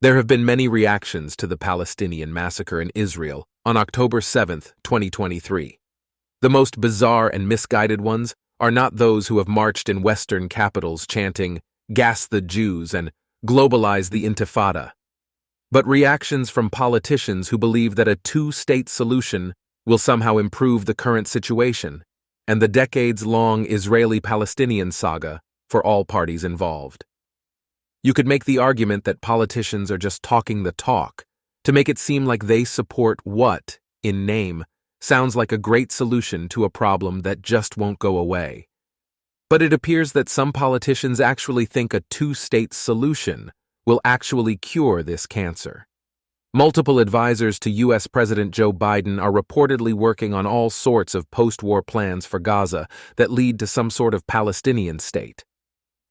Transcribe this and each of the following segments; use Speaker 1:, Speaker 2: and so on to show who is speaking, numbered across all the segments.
Speaker 1: There have been many reactions to the Palestinian massacre in Israel on October 7, 2023. The most bizarre and misguided ones are not those who have marched in Western capitals chanting, "Gas the Jews" and "Globalize the Intifada," but reactions from politicians who believe that a two-state solution will somehow improve the current situation and the decades-long Israeli-Palestinian saga for all parties involved. You could make the argument that politicians are just talking the talk to make it seem like they support what, in name, sounds like a great solution to a problem that just won't go away. But it appears that some politicians actually think a two-state solution will actually cure this cancer. Multiple advisors to U.S. President Joe Biden are reportedly working on all sorts of post-war plans for Gaza that lead to some sort of Palestinian state.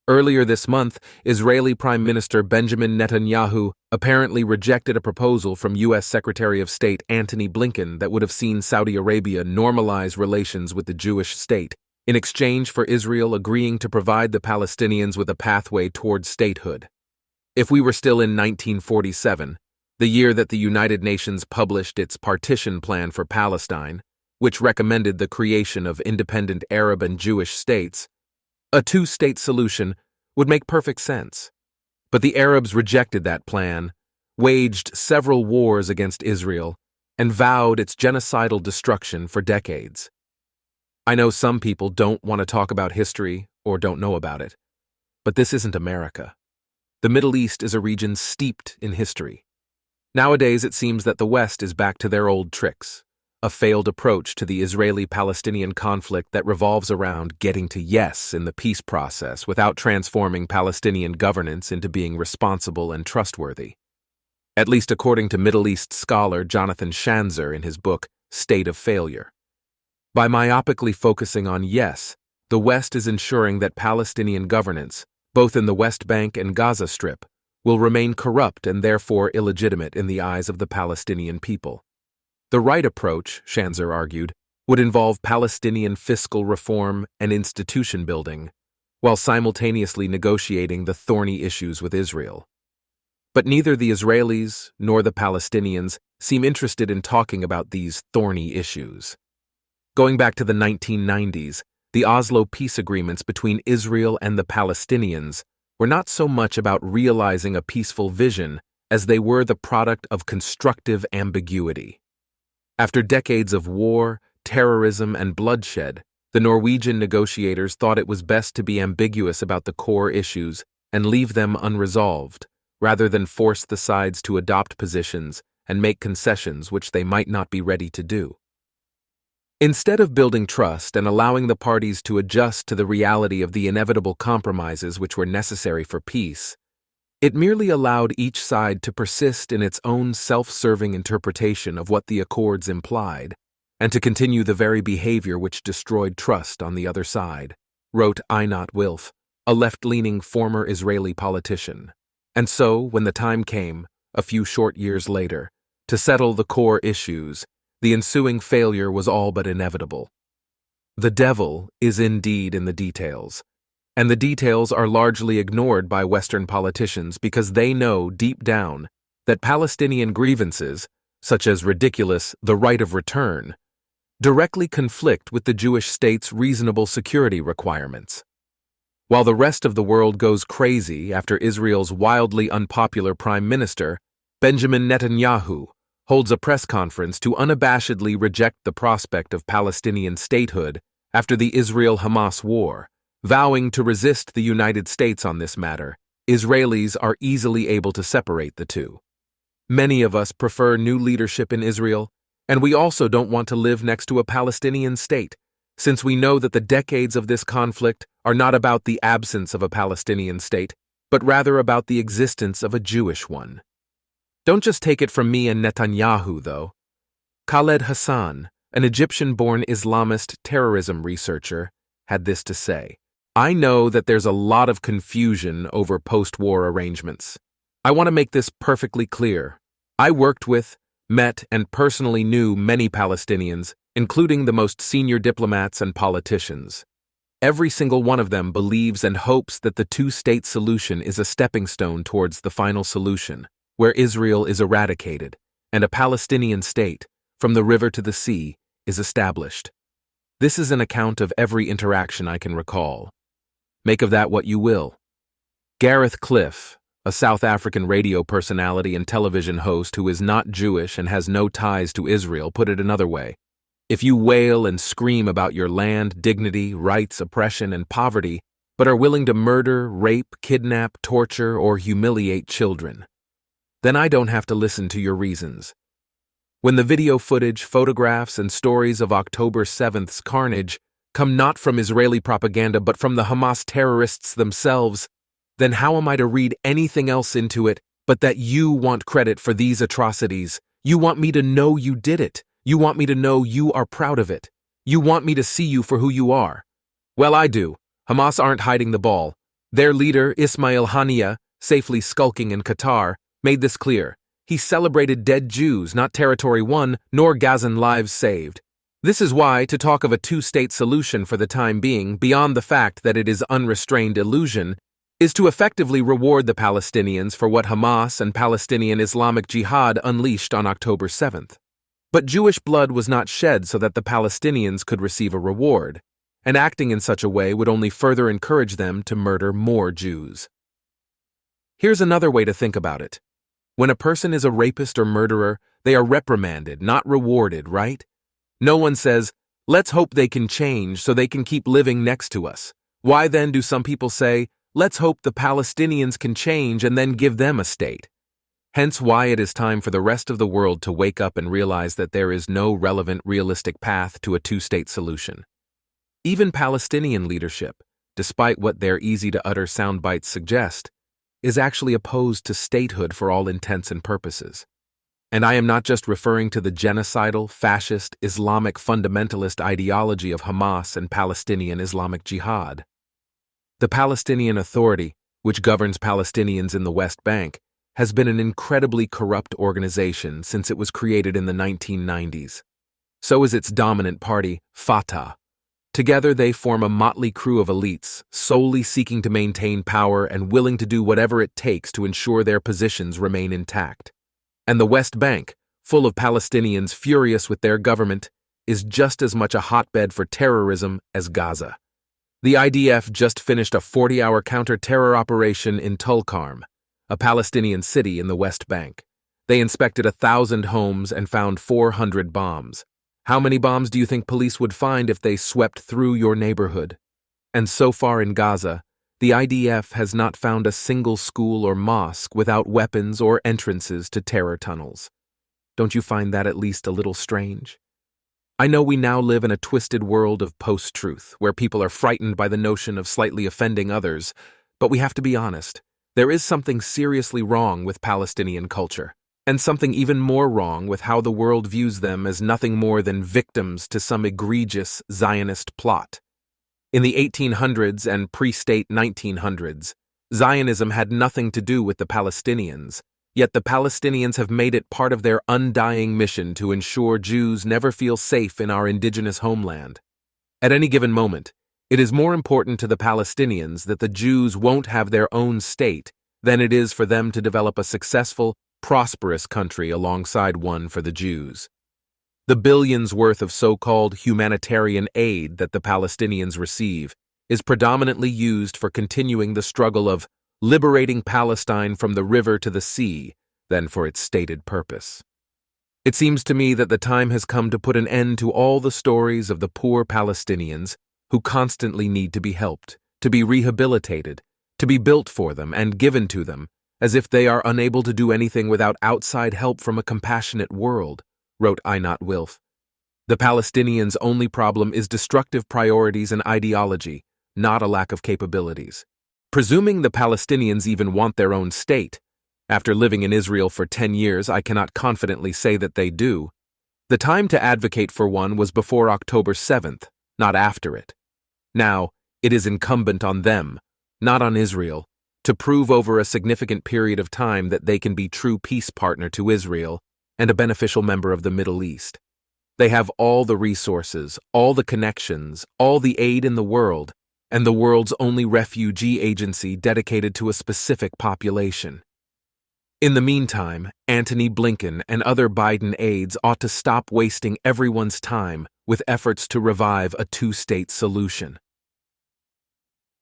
Speaker 1: Earlier this month, Israeli Prime Minister Benjamin Netanyahu apparently rejected a proposal from U.S. Secretary of State Antony Blinken that would have seen Saudi Arabia normalize relations with the Jewish state, in exchange for Israel agreeing to provide the Palestinians with a pathway towards statehood. If we were still in 1947, the year that the United Nations published its partition plan for Palestine, which recommended the creation of independent Arab and Jewish states, a two-state solution would make perfect sense. But the Arabs rejected that plan, waged several wars against Israel, and vowed its genocidal destruction for decades. I know some people don't want to talk about history or don't know about it, but this isn't America. The Middle East is a region steeped in history. Nowadays, it seems that the West is back to their old tricks, a failed approach to the Israeli-Palestinian conflict that revolves around getting to yes in the peace process without transforming Palestinian governance into being responsible and trustworthy. At least according to Middle East scholar Jonathan Schanzer in his book, State of Failure. By myopically focusing on yes, the West is ensuring that Palestinian governance, both in the West Bank and Gaza Strip, will remain corrupt and therefore illegitimate in the eyes of the Palestinian people. The right approach, Schanzer argued, would involve Palestinian fiscal reform and institution building, while simultaneously negotiating the thorny issues with Israel. But neither the Israelis nor the Palestinians seem interested in talking about these thorny issues. Going back to the 1990s, the Oslo peace agreements between Israel and the Palestinians were not so much about realizing a peaceful vision as they were the product of constructive ambiguity. After decades of war, terrorism, and bloodshed, the Norwegian negotiators thought it was best to be ambiguous about the core issues and leave them unresolved, rather than force the sides to adopt positions and make concessions which they might not be ready to do. Instead of building trust and allowing the parties to adjust to the reality of the inevitable compromises which were necessary for peace, it merely allowed each side to persist in its own self-serving interpretation of what the accords implied, and to continue the very behavior which destroyed trust on the other side, wrote Einat Wilf, a left-leaning former Israeli politician. And so, when the time came, a few short years later, to settle the core issues, the ensuing failure was all but inevitable. The devil is indeed in the details, and the details are largely ignored by Western politicians because they know deep down that Palestinian grievances, such as ridiculous "the right of return," directly conflict with the Jewish state's reasonable security requirements. While the rest of the world goes crazy after Israel's wildly unpopular Prime Minister, Benjamin Netanyahu, holds a press conference to unabashedly reject the prospect of Palestinian statehood after the Israel-Hamas war, vowing to resist the United States on this matter. Israelis are easily able to separate the two. Many of us prefer new leadership in Israel, and we also don't want to live next to a Palestinian state, since we know that the decades of this conflict are not about the absence of a Palestinian state, but rather about the existence of a Jewish one. Don't just take it from me and Netanyahu, though. Khaled Hassan, an Egyptian-born Islamist terrorism researcher, had this to say: "I know that there's a lot of confusion over post-war arrangements. I want to make this perfectly clear. I worked with, met, and personally knew many Palestinians, including the most senior diplomats and politicians. Every single one of them believes and hopes that the two-state solution is a stepping stone towards the final solution. where Israel is eradicated, and a Palestinian state, from the river to the sea, is established. This is an account of every interaction I can recall. Make of that what you will. Gareth Cliff, a South African radio personality and television host who is not Jewish and has no ties to Israel, put it another way. If you wail and scream about your land, dignity, rights, oppression, and poverty, but are willing to murder, rape, kidnap, torture, or humiliate children, then I don't have to listen to your reasons. When the video footage, photographs, and stories of October 7th's carnage come not from Israeli propaganda but from the Hamas terrorists themselves, then how am I to read anything else into it but that you want credit for these atrocities? You want me to know you did it. You want me to know you are proud of it. You want me to see you for who you are. Well, I do. Hamas aren't hiding the ball. Their leader, Ismail Haniyeh, safely skulking in Qatar, made this clear. He celebrated dead Jews, not territory won, nor Gazan lives saved. This is why, to talk of a two-state solution for the time being, beyond the fact that it is unrestrained illusion, is to effectively reward the Palestinians for what Hamas and Palestinian Islamic Jihad unleashed on October 7th. But Jewish blood was not shed so that the Palestinians could receive a reward, and acting in such a way would only further encourage them to murder more Jews. Here's another way to think about it. When a person is a rapist or murderer, they are reprimanded, not rewarded, right? No one says, let's hope they can change so they can keep living next to us. Why then do some people say, let's hope the Palestinians can change and then give them a state? Hence why it is time for the rest of the world to wake up and realize that there is no relevant, realistic path to a two-state solution. Even Palestinian leadership, despite what their easy-to-utter sound bites suggest, is actually opposed to statehood for all intents and purposes. And I am not just referring to the genocidal, fascist, Islamic fundamentalist ideology of Hamas and Palestinian Islamic Jihad. The Palestinian Authority, which governs Palestinians in the West Bank, has been an incredibly corrupt organization since it was created in the 1990s. So is its dominant party, Fatah. Together they form a motley crew of elites, solely seeking to maintain power and willing to do whatever it takes to ensure their positions remain intact. And the West Bank, full of Palestinians furious with their government, is just as much a hotbed for terrorism as Gaza. The IDF just finished a 40-hour counter-terror operation in Tulkarm, a Palestinian city in the West Bank. They inspected 1,000 homes and found 400 bombs. How many bombs do you think police would find if they swept through your neighborhood? And so far in Gaza, the IDF has not found a single school or mosque without weapons or entrances to terror tunnels. Don't you find that at least a little strange? I know we now live in a twisted world of post-truth, where people are frightened by the notion of slightly offending others, but we have to be honest. There is something seriously wrong with Palestinian culture, and something even more wrong with how the world views them as nothing more than victims to some egregious Zionist plot. In the 1800s and pre-state 1900s, Zionism had nothing to do with the Palestinians, yet the Palestinians have made it part of their undying mission to ensure Jews never feel safe in our indigenous homeland. At any given moment, it is more important to the Palestinians that the Jews won't have their own state than it is for them to develop a successful, prosperous country alongside one for the Jews. The billions worth of so-called humanitarian aid that the Palestinians receive is predominantly used for continuing the struggle of liberating Palestine from the river to the sea than for its stated purpose. It seems to me that the time has come to put an end to all the stories of the poor Palestinians who constantly need to be helped, to be rehabilitated, to be built for them and given to them, as if they are unable to do anything without outside help from a compassionate world, wrote Einat Wilf. The Palestinians' only problem is destructive priorities and ideology, not a lack of capabilities. Presuming the Palestinians even want their own state, after living in Israel for 10 years, I cannot confidently say that they do. The time to advocate for one was before October 7th, not after it. Now, it is incumbent on them, not on Israel, to prove over a significant period of time that they can be true peace partner to Israel and a beneficial member of the Middle East. They have all the resources, all the connections, all the aid in the world, and the world's only refugee agency dedicated to a specific population. In the meantime, Antony Blinken and other Biden aides ought to stop wasting everyone's time with efforts to revive a two-state solution.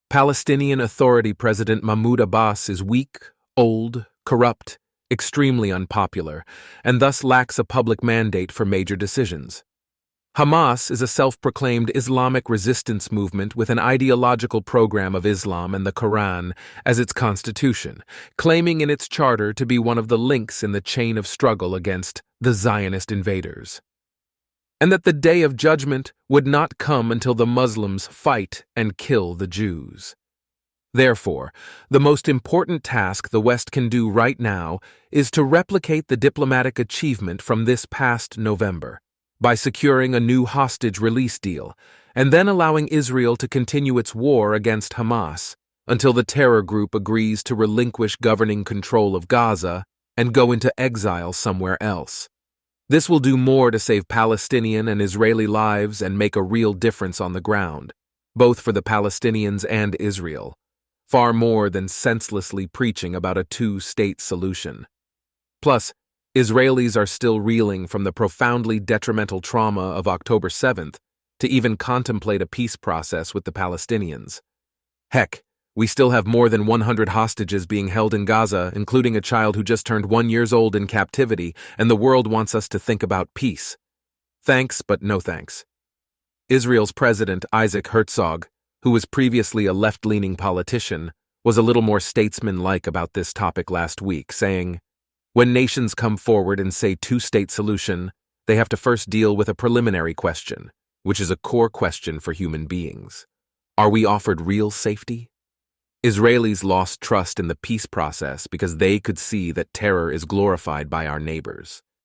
Speaker 1: Palestinian Authority President Mahmoud Abbas is weak, old, corrupt, extremely unpopular, and thus lacks a public mandate for major decisions. Hamas is a self-proclaimed Islamic resistance movement with an ideological program of Islam and the Quran as its constitution, claiming in its charter to be one of the links in the chain of struggle against the Zionist invaders, and that the day of judgment would not come until the Muslims fight and kill the Jews. Therefore, the most important task the West can do right now is to replicate the diplomatic achievement from this past November, by securing a new hostage release deal, and then allowing Israel to continue its war against Hamas until the terror group agrees to relinquish governing control of Gaza and go into exile somewhere else. This will do more to save Palestinian and Israeli lives and make a real difference on the ground, both for the Palestinians and Israel, far more than senselessly preaching about a two-state solution. Plus, Israelis are still reeling from the profoundly detrimental trauma of October 7th to even contemplate a peace process with the Palestinians. Heck, we still have more than 100 hostages being held in Gaza, including a child who just turned 1 year old in captivity, and the world wants us to think about peace. Thanks, but no thanks. Israel's President Isaac Herzog, who was previously a left-leaning politician, was a little more statesman-like about this topic last week, saying, "When nations come forward and say two-state solution, they have to first deal with a preliminary question, which is a core question for human beings. Are we offered real safety?" Israelis lost trust in the peace process because they could see that terror is glorified by our neighbors.